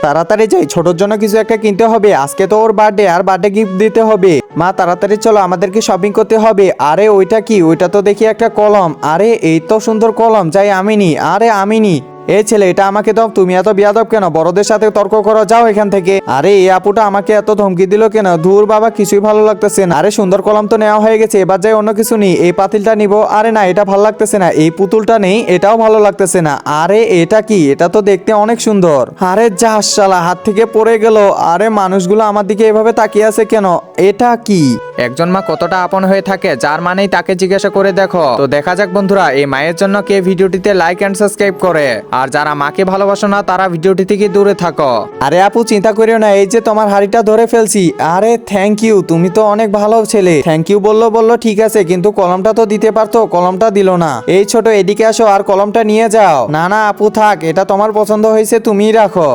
তাড়াতাড়ি যাই, ছোটর জন্য কিছু একটা কিনতে হবে, আজকে তো ওর বার্থডে, আর বার্থডে গিফট দিতে হবে। মা তাড়াতাড়ি চলো, আমাদেরকে শপিং করতে হবে। আরে ওইটা কি? ওইটা তো দেখি একটা কলম। আরে এই তো সুন্দর কলম, যাই আমিনি। আরে আমিনি, এই ছেলে এটা আমাকে দাও। তুমি এত বিয়াদব কেন? বড়দের সাথে তর্ক করো, যাও এখান থেকে। আরে এই আপুটা আমাকে এত ধমকি দিল কেন? ধুর বাবা, কিছুই ভালো লাগতেছে না। আরে সুন্দর কলম তো নেওয়া হয়ে গেছে, এবার যাই অন্য কিছু নিই। এই পাতিলটা নিব। আরে না, এটা ভালো লাগতেছে না। এই পুতুলটা নেই, এটাও ভালো লাগতেছে না। আরে এটা কি? এটা তো দেখতে অনেক সুন্দর। আরে যা শালা, হাত থেকে পড়ে গেল। আরে মানুষগুলো আমার দিকে এভাবে তাকিয়ে আছে কেন? এটা কি? একজন মা কতটা আপন হয়ে থাকে, যার মানেই তাকে জিজ্ঞাসা করে দেখো। তো দেখা যাক বন্ধুরা, এই মায়ের জন্য কে ভিডিওটিতে লাইক এন্ড সাবস্ক্রাইব করে। আর যারা মাকে ভালোবাসো না, তারা ভিডিওটি থেকে দূরে থাকো। আরে আপু চিন্তা করিও না, এই যে তোমার হাড়িটা ধরে ফেলছি। আরে থ্যাংক ইউ, তুমি তো অনেক ভালো ছেলে। থ্যাংক ইউ বললো ঠিক আছে, কিন্তু কলমটা তো দিতে পারতো, কলমটা দিল না। এই ছোট, এদিকে আসো আর কলমটা নিয়ে যাও। না না আপু থাক, এটা তোমার পছন্দ হয়েছে, তুমিই রাখো।